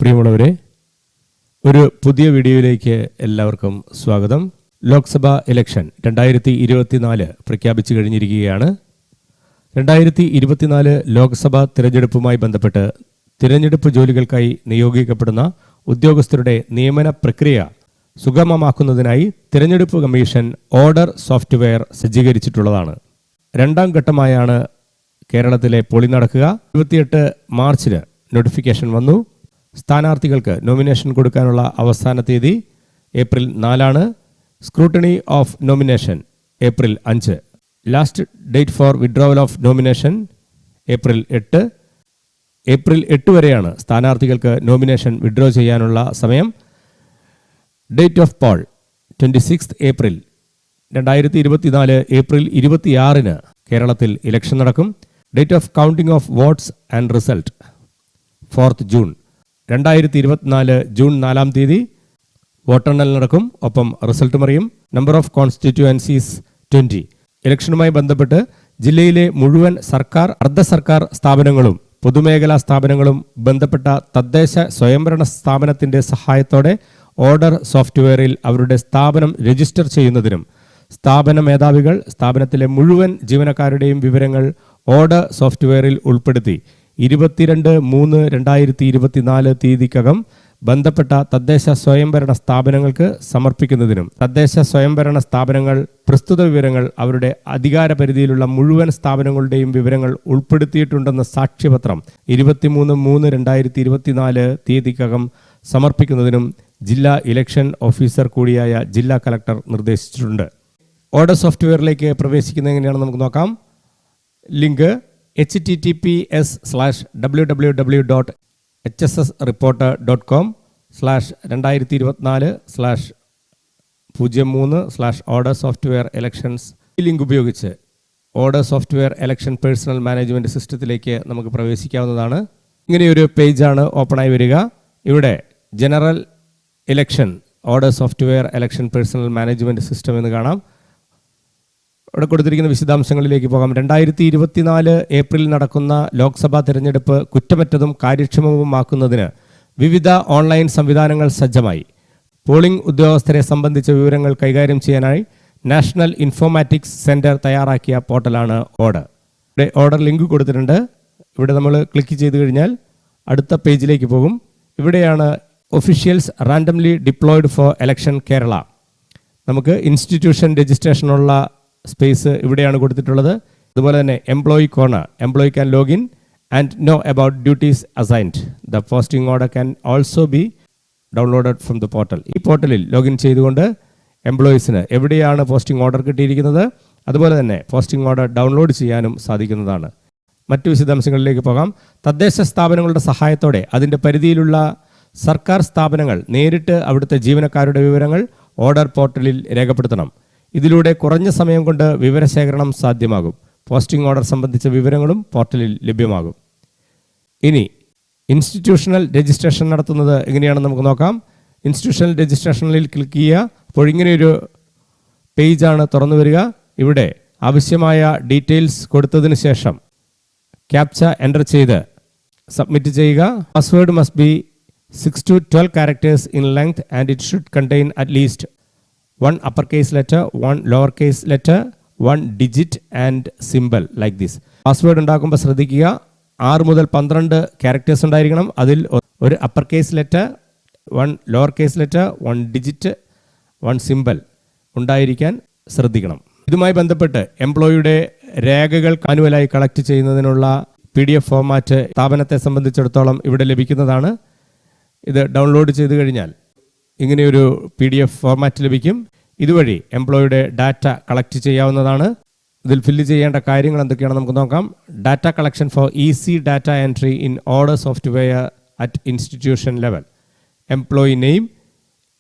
പ്രിയമുള്ളവരെ, ഒരു പുതിയ വീഡിയോയിലേക്ക് എല്ലാവർക്കും സ്വാഗതം. ലോക്സഭാ ഇലക്ഷൻ 2024 പ്രഖ്യാപിച്ചു കഴിഞ്ഞിരിക്കുകയാണ്. 2024 ലോക്സഭാ തിരഞ്ഞെടുപ്പുമായി ബന്ധപ്പെട്ട് തിരഞ്ഞെടുപ്പ് ജോലികൾക്കായി നിയോഗിക്കപ്പെടുന്ന ഉദ്യോഗസ്ഥരുടെ നിയമന പ്രക്രിയ സുഗമമാക്കുന്നതിനായി തിരഞ്ഞെടുപ്പ് കമ്മീഷൻ ഓർഡർ സോഫ്റ്റ്വെയർ സജ്ജീകരിച്ചിട്ടുള്ളതാണ്. രണ്ടാം ഘട്ടമായാണ് കേരളത്തിലെ പോളിംഗ് നടക്കുക. 28 മാർച്ചിന് നോട്ടിഫിക്കേഷൻ വന്നു. സ്ഥാനാർത്ഥികൾക്ക് നോമിനേഷൻ കൊടുക്കാനുള്ള അവസാന തീയതി April 4. Scrutiny of nomination April 5. Last date for withdrawal of nomination April 8. April 8 വരെയാണ് സ്ഥാനാർത്ഥികൾക്ക് നോമിനേഷൻ വിഡ്രോ ചെയ്യാനുള്ള സമയം. Date of poll 26 April. 2024 April 26 കേരളത്തിൽ ഇലക്ഷൻ നടക്കും. Date of counting of votes and result 4 June. 2024 June 4 വോട്ടെണ്ണൽ നടക്കും. ഒപ്പം റിസൾട്ടും അറിയും. Number of constituencies 20. ഇലക്ഷനുമായി ബന്ധപ്പെട്ട് ജില്ലയിലെ മുഴുവൻ സർക്കാർ, അർദ്ധ സർക്കാർ സ്ഥാപനങ്ങളും പൊതുമേഖലാ സ്ഥാപനങ്ങളും ബന്ധപ്പെട്ട തദ്ദേശ സ്വയംഭരണ സ്ഥാപനത്തിൻ്റെ സഹായത്തോടെ ഓർഡർ സോഫ്റ്റ്വെയറിൽ അവരുടെ സ്ഥാപനം രജിസ്റ്റർ ചെയ്യുന്നതിനും സ്ഥാപന മേധാവികൾ സ്ഥാപനത്തിലെ മുഴുവൻ ജീവനക്കാരുടെയും വിവരങ്ങൾ ഓർഡർ സോഫ്റ്റ്വെയറിൽ ഉൾപ്പെടുത്തി 22/3/2024 തീയതിക്കകം ബന്ധപ്പെട്ട തദ്ദേശ സ്വയംഭരണ സ്ഥാപനങ്ങൾക്ക് സമർപ്പിക്കുന്നതിനും തദ്ദേശ സ്വയംഭരണ സ്ഥാപനങ്ങൾ പ്രസ്തുത വിവരങ്ങൾ അവരുടെ അധികാര പരിധിയിലുള്ള മുഴുവൻ സ്ഥാപനങ്ങളുടെയും വിവരങ്ങൾ ഉൾപ്പെടുത്തിയിട്ടുണ്ടെന്ന സാക്ഷ്യപത്രം 23/3/2024 തീയതിക്കകം സമർപ്പിക്കുന്നതിനും ജില്ലാ ഇലക്ഷൻ ഓഫീസർ കൂടിയായ ജില്ലാ കളക്ടർ നിർദ്ദേശിച്ചിട്ടുണ്ട്. ഓർഡർ സോഫ്റ്റ്വെയറിലേക്ക് പ്രവേശിക്കുന്നത് എങ്ങനെയാണെന്ന് നമുക്ക് നോക്കാം. Link https:/www.hss.report.com/2024/03/order software elections. ഈ ലിങ്ക് ഉപയോഗിച്ച് order software election personal management സിസ്റ്റത്തിലേക്ക് നമുക്ക് പ്രവേശിക്കാവുന്നതാണ്. ഇങ്ങനെയൊരു പേജാണ് ഓപ്പണായി വരിക. ഇവിടെ general election order software election personal management system എന്ന് കാണാം. ഇവിടെ കൊടുത്തിരിക്കുന്ന വിശദാംശങ്ങളിലേക്ക് പോകാം. 2024 ഏപ്രിൽ നടക്കുന്ന ലോക്സഭാ തിരഞ്ഞെടുപ്പ് കുറ്റമറ്റതും കാര്യക്ഷമവുമാക്കുന്നതിന് വിവിധ ഓൺലൈൻ സംവിധാനങ്ങൾ സജ്ജമായി. പോളിംഗ് ഉദ്യോഗസ്ഥരെ സംബന്ധിച്ച വിവരങ്ങൾ കൈകാര്യം ചെയ്യാനായി നാഷണൽ ഇൻഫോർമാറ്റിക്സ് സെൻറ്റർ തയ്യാറാക്കിയ പോർട്ടലാണ് ഓർഡർ. ഇവിടെ ഓർഡർ ലിങ്ക് കൊടുത്തിട്ടുണ്ട്. ഇവിടെ നമ്മൾ ക്ലിക്ക് ചെയ്ത് കഴിഞ്ഞാൽ അടുത്ത പേജിലേക്ക് പോകും. ഇവിടെയാണ് officials randomly deployed for election Kerala. നമുക്ക് ഇൻസ്റ്റിറ്റ്യൂഷൻ രജിസ്ട്രേഷനുള്ള സ്പേസ് ഇവിടെയാണ് കൊടുത്തിട്ടുള്ളത്. അതുപോലെ തന്നെ employee corner, employee can login and know about duties assigned. The posting order can also be downloaded from the portal. ഈ പോർട്ടലിൽ ലോഗിൻ ചെയ്തുകൊണ്ട് എംപ്ലോയീസിന് എവിടെയാണ് പോസ്റ്റിംഗ് ഓർഡർ കിട്ടിയിരിക്കുന്നത് അതുപോലെ തന്നെ പോസ്റ്റിംഗ് ഓർഡർ ഡൗൺലോഡ് ചെയ്യാനും സാധിക്കുന്നതാണ്. മറ്റു വിശദാംശങ്ങളിലേക്ക് പോകാം. തദ്ദേശ സ്ഥാപനങ്ങളുടെ സഹായത്തോടെ അതിൻ്റെ പരിധിയിലുള്ള സർക്കാർ സ്ഥാപനങ്ങൾ നേരിട്ട് അവിടുത്തെ ജീവനക്കാരുടെ വിവരങ്ങൾ ഓർഡർ പോർട്ടലിൽ രേഖപ്പെടുത്തണം. ഇതിലൂടെ കുറഞ്ഞ സമയം കൊണ്ട് വിവരശേഖരണം സാധ്യമാകും. പോസ്റ്റിംഗ് ഓർഡർ സംബന്ധിച്ച വിവരങ്ങളും പോർട്ടലിൽ ലഭ്യമാകും. ഇനി ഇൻസ്റ്റിറ്റ്യൂഷണൽ രജിസ്ട്രേഷൻ നടത്തുന്നത് എങ്ങനെയാണെന്ന് നമുക്ക് നോക്കാം. ഇൻസ്റ്റിറ്റ്യൂഷണൽ രജിസ്ട്രേഷനിൽ ക്ലിക്ക് ചെയ്യുക. അപ്പോൾ ഇങ്ങനെയൊരു പേജാണ് തുറന്നു വരിക. ഇവിടെ ആവശ്യമായ ഡീറ്റെയിൽസ് കൊടുത്തതിന് ശേഷം ക്യാപ്ച എൻ്റർ ചെയ്ത് സബ്മിറ്റ് ചെയ്യുക. Password must be 6 to 12 characters in length and it should contain at least 1 uppercase letter, 1 lowercase letter, 1 digit and symbol like this. Password ഉണ്ടാക്കുമ്പോൾ ശ്രദ്ധിക്കുക, 6 മുതൽ 12 ക്യാരക്ടേഴ്സ് ഉണ്ടായിരിക്കണം. അതിൽ ഒരു upper case letter, 1 lower case letter, 1 digit, 1 symbol ഉണ്ടായിരിക്കാൻ ശ്രദ്ധിക്കണം. ഇതുമായി ബന്ധപ്പെട്ട് എംപ്ലോയിയുടെ രേഖകൾ മാനുവലായി കളക്ട് ചെയ്യുന്നതിനുള്ള PDF ഫോർമാറ്റ് സ്ഥാപനത്തെ സംബന്ധിച്ചിടത്തോളം ഇവിടെ ലഭിക്കുന്നതാണ്. ഇത് ഡൗൺലോഡ് ചെയ്ത് കഴിഞ്ഞാൽ ഇങ്ങനെയൊരു PDF ഫോർമാറ്റ് ലഭിക്കും. ഇതുവഴി എംപ്ലോയിയുടെ ഡാറ്റ കളക്ട് ചെയ്യാവുന്നതാണ്. ഇതിൽ ഫില്ല് ചെയ്യേണ്ട കാര്യങ്ങൾ എന്തൊക്കെയാണെന്ന് നമുക്ക് നോക്കാം. Data collection for easy data entry in order software at institution level. Employee name,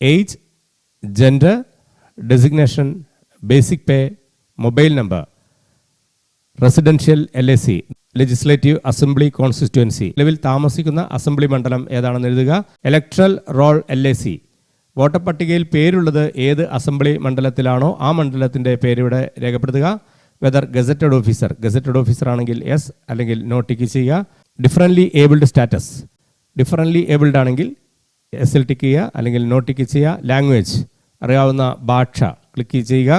age, gender, designation, basic pay, mobile number, residential LAC, legislative assembly constituency, നിലവിൽ താമസിക്കുന്ന അസംബ്ലി മണ്ഡലം ഏതാണെന്ന് എഴുതുക. ഇലക്ട്രൽ റോൾ LAC, വോട്ടർ പട്ടികയിൽ പേരുള്ളത് ഏത് assembly മണ്ഡലത്തിലാണോ ആ മണ്ഡലത്തിൻ്റെ പേരിവിടെ രേഖപ്പെടുത്തുക. Whether gazetted officer ആണെങ്കിൽ യെസ് അല്ലെങ്കിൽ നോ ടിക്ക് ചെയ്യുക. Differently abled status, differently abled ആണെങ്കിൽ SL ടിക്ക് ചെയ്യുക, അല്ലെങ്കിൽ നോ ടിക്ക് ചെയ്യുക. ലാംഗ്വേജ് അറിയാവുന്ന ഭാഷ ക്ലിക്ക് ചെയ്യുക.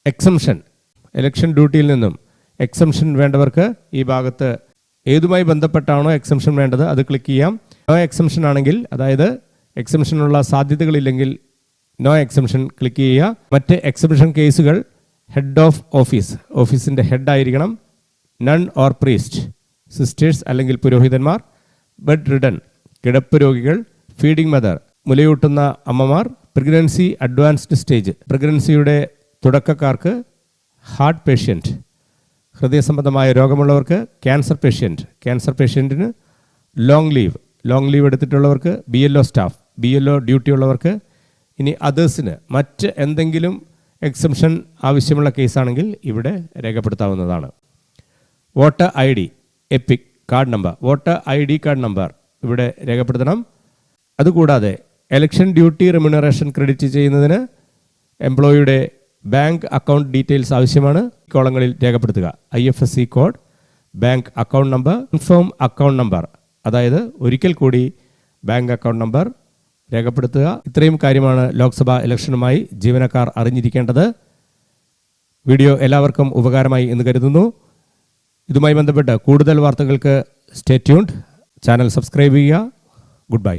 എക്സംഷൻ, ഇലക്ഷൻ ഡ്യൂട്ടിയിൽ നിന്നും എക്സംഷൻ വേണ്ടവർക്ക് ഈ ഭാഗത്ത് ഏതുമായി ബന്ധപ്പെട്ടാണോ എക്സംഷൻ വേണ്ടത് അത് ക്ലിക്ക് ചെയ്യാം. നോ എക്സംഷൻ ആണെങ്കിൽ, അതായത് എക്സംഷനുള്ള സാധ്യതകളില്ലെങ്കിൽ നോ എക്സംഷൻ ക്ലിക്ക് ചെയ്യുക. മറ്റ് എക്സംഷൻ കേസുകൾ ഹെഡ് ഓഫ് ഓഫീസിൻ്റെ ഹെഡ് ആയിരിക്കണം. നൺ ഓർ പ്രീസ്റ്റ്, സിസ്റ്റേഴ്സ് അല്ലെങ്കിൽ പുരോഹിതന്മാർ. ബെഡ് റിഡൻ, കിടപ്പ് രോഗികൾ. ഫീഡിംഗ് മദർ, മുലയൂട്ടുന്ന അമ്മമാർ. പ്രഗ്നൻസി അഡ്വാൻസ്ഡ് സ്റ്റേജ്, പ്രഗ്നൻസിയുടെ തുടക്കക്കാർക്ക്. ഹാർട്ട് പേഷ്യൻറ്റ്, ഹൃദയ സംബന്ധമായ രോഗമുള്ളവർക്ക്. ക്യാൻസർ പേഷ്യൻറ്റിന്. ലോങ് ലീവ് എടുത്തിട്ടുള്ളവർക്ക്. BLO സ്റ്റാഫ്, BLO ഡ്യൂട്ടി ഉള്ളവർക്ക്. ഇനി അതേഴ്സിന് മറ്റ് എന്തെങ്കിലും എക്സംഷൻ ആവശ്യമുള്ള കേസാണെങ്കിൽ ഇവിടെ രേഖപ്പെടുത്താവുന്നതാണ്. Voter ID, epic card number, voter ID card number ഇവിടെ രേഖപ്പെടുത്തണം. അതുകൂടാതെ ഇലക്ഷൻ ഡ്യൂട്ടി റെമ്യൂണറേഷൻ ക്രെഡിറ്റ് ചെയ്യുന്നതിന് എംപ്ലോയിയുടെ ബാങ്ക് അക്കൗണ്ട് ഡീറ്റെയിൽസ് ആവശ്യമാണ്. കോളങ്ങളിൽ രേഖപ്പെടുത്തുക. IFSC code, bank account number, confirm account number, അതായത് ഒരിക്കൽ കൂടി ബാങ്ക് അക്കൗണ്ട് നമ്പർ രേഖപ്പെടുത്തുക. ഇത്രയും കാര്യമാണ് ലോക്സഭാ ഇലക്ഷനുമായി ജീവനക്കാർ അറിഞ്ഞിരിക്കേണ്ടത്. വീഡിയോ എല്ലാവർക്കും ഉപകാരമായി എന്ന് കരുതുന്നു. ഇതുമായി ബന്ധപ്പെട്ട് കൂടുതൽ വാർത്തകൾക്ക് സ്റ്റേ ട്യൂൺഡ്. ചാനൽ സബ്സ്ക്രൈബ് ചെയ്യുക. Good bye.